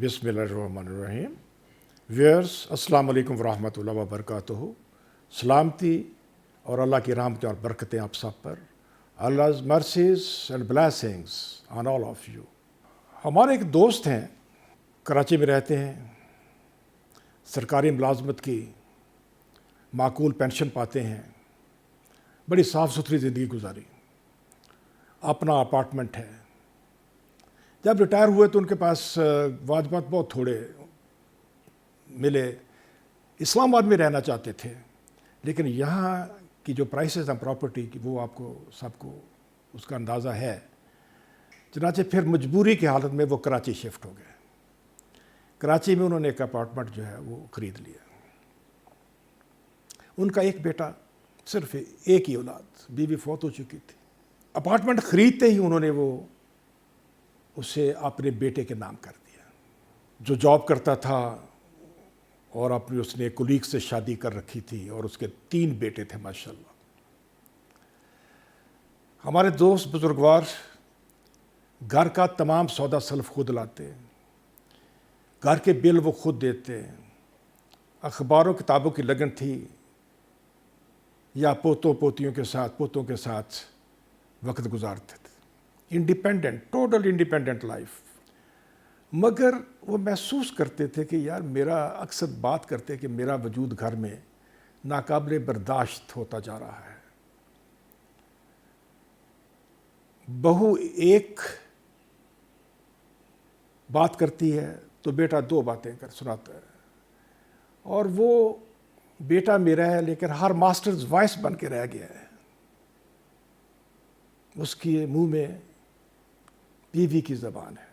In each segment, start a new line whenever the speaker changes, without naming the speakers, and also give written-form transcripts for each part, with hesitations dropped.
بسم اللہ الرحمن الرحیم. ویئرس السلام علیکم ورحمۃ اللہ وبرکاتہ. سلامتی اور اللہ کی رحمتیں اور برکتیں آپ سب پر. Allah's mercies and blessings on all of you. ہمارے ایک دوست ہیں, کراچی میں رہتے ہیں, سرکاری ملازمت کی معقول پینشن پاتے ہیں, بڑی صاف ستھری زندگی گزاری, اپنا اپارٹمنٹ ہے. جب ریٹائر ہوئے تو ان کے پاس واجبات بہت تھوڑے ملے. اسلام آباد میں رہنا چاہتے تھے, لیکن یہاں کی جو پرائسز ہیں پراپرٹی کی وہ آپ کو سب کو اس کا اندازہ ہے. چنانچہ پھر مجبوری کی حالت میں وہ کراچی شفٹ ہو گئے. کراچی میں انہوں نے ایک اپارٹمنٹ جو ہے وہ خرید لیا. ان کا ایک بیٹا, صرف ایک ہی اولاد, بیوی فوت ہو چکی تھی. اپارٹمنٹ خریدتے ہی انہوں نے وہ اسے اپنے بیٹے کے نام کر دیا. جو جاب کرتا تھا اور اپنی اس نے کولیگ سے شادی کر رکھی تھی اور اس کے 3 بیٹے تھے ماشاءاللہ. ہمارے دوست بزرگوار گھر کا تمام سودا سلف خود لاتے, گھر کے بل وہ خود دیتے, اخباروں کتابوں کی لگن تھی, یا پوتوں کے ساتھ وقت گزارتے تھے. Independent, total independent life. مگر وہ محسوس کرتے تھے کہ یار میرا, اکثر بات کرتے کہ میرا وجود گھر میں ناقابل برداشت ہوتا جا رہا ہے. بہو ایک بات کرتی ہے تو بیٹا 2 باتیں کر سناتا ہے, اور وہ بیٹا میرا ہے لیکن ہر ماسٹرز وائس بن کے رہ گیا ہے. اس کی منہ میں بیوی کی زبان ہے.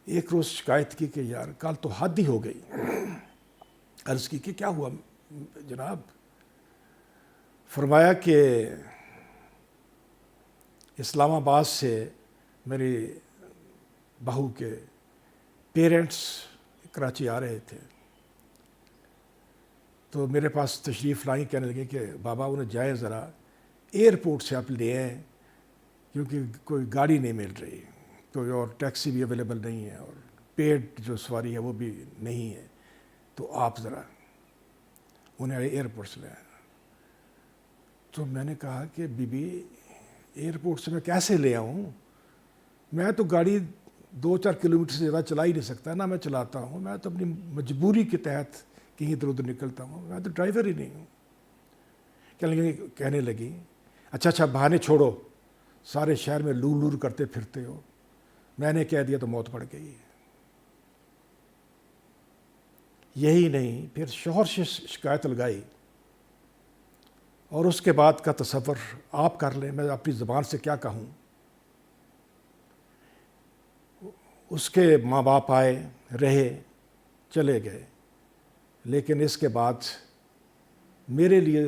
ایک روز شکایت کی کہ یار کل تو حد ہی ہو گئی. عرض کی کہ کیا ہوا جناب؟ فرمایا کہ اسلام آباد سے میری بہو کے پیرنٹس کراچی آ رہے تھے, تو میرے پاس تشریف لائیں, کہنے لگے کہ بابا انہیں جائے ذرا ایئرپورٹ سے آپ لے آئیں, کیونکہ کوئی گاڑی نہیں مل رہی, کوئی اور ٹیکسی بھی اویلیبل نہیں ہے, اور پیڈ جو سواری ہے وہ بھی نہیں ہے, تو آپ ذرا انہیں ایئرپورٹ سے لے آئیں. تو میں نے کہا کہ بی بی ایئرپورٹ سے میں کیسے لے آؤں؟ میں تو گاڑی 2-4 کلومیٹر سے زیادہ چلا ہی نہیں سکتا, نہ میں چلاتا ہوں, میں تو اپنی مجبوری کے تحت کہیں ادھر ادھر نکلتا ہوں, میں تو ڈرائیور ہی نہیں ہوں. کہنے لگی اچھا بہانے چھوڑو, سارے شہر میں لور لور کرتے پھرتے ہو, میں نے کہہ دیا تو موت پڑ گئی. یہی نہیں, پھر شوہر سے شکایت لگائی, اور اس کے بعد کا تصور آپ کر لیں, میں اپنی زبان سے کیا کہوں. اس کے ماں باپ آئے, رہے, چلے گئے, لیکن اس کے بعد میرے لیے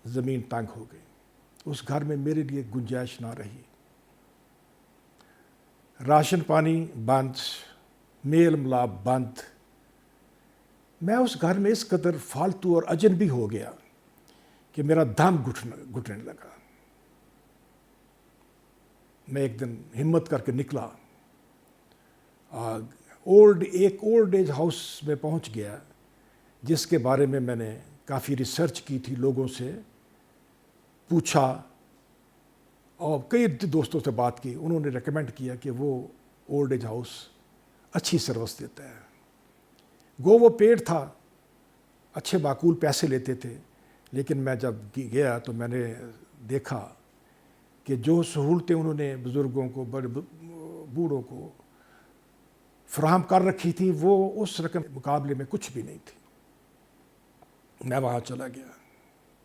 زمین تنگ ہو گئی. اس گھر میں میرے لیے گنجائش نہ رہی. راشن پانی بند, میل ملاپ بند. میں اس گھر میں اس قدر فالتو اور اجنبی ہو گیا کہ میرا دم گھٹنے لگا. میں ایک دن ہمت کر کے نکلا, ایک اولڈ ایج ہاؤس میں پہنچ گیا, جس کے بارے میں نے کافی ریسرچ کی تھی, لوگوں سے پوچھا اور کئی دوستوں سے بات کی. انہوں نے ریکمینڈ کیا کہ وہ اولڈ ایج ہاؤس اچھی سروس دیتا ہے. وہ پیڈ تھا, اچھے معقول پیسے لیتے تھے, لیکن میں جب گیا تو میں نے دیکھا کہ جو سہولتیں انہوں نے بزرگوں کو, بڑے بوڑھوں کو فراہم کر رکھی تھی, وہ اس رقم مقابلے میں کچھ بھی نہیں تھی. میں وہاں چلا گیا.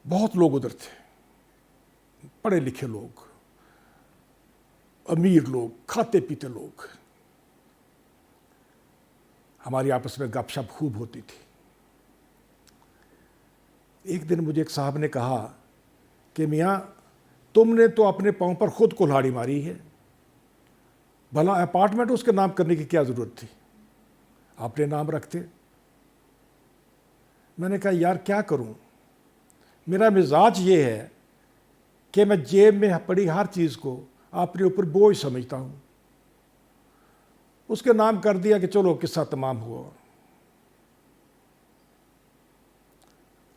بہت لوگ ادھر تھے, پڑھے لکھے لوگ, امیر لوگ, کھاتے پیتے لوگ. ہماری آپس میں گپ شپ خوب ہوتی تھی. ایک دن مجھے ایک صاحب نے کہا کہ میاں تم نے تو اپنے پاؤں پر خود کلہاڑی ماری ہے, بھلا اپارٹمنٹ اس کے نام کرنے کی کیا ضرورت تھی, اپنے نام رکھتے. میں نے کہا یار کیا کروں, میرا مزاج یہ ہے کہ میں جیب میں پڑی ہر چیز کو اپنے اوپر بوجھ سمجھتا ہوں. اس کے نام کر دیا کہ چلو قصہ تمام ہوا.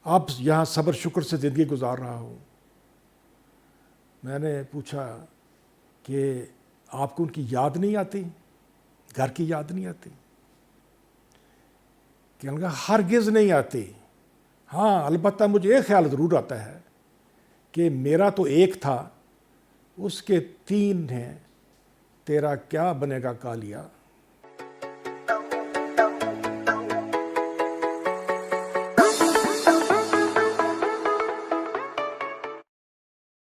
اب یہاں صبر شکر سے زندگی گزار رہا ہوں. میں نے پوچھا کہ آپ کو ان کی یاد نہیں آتی, گھر کی یاد نہیں آتی؟ کہ ان کا ہرگز نہیں آتی. ہاں البتہ مجھے ایک خیال ضرور آتا ہے کہ میرا تو ایک تھا, اس کے 3 ہیں, تیرا کیا بنے گا کالیا.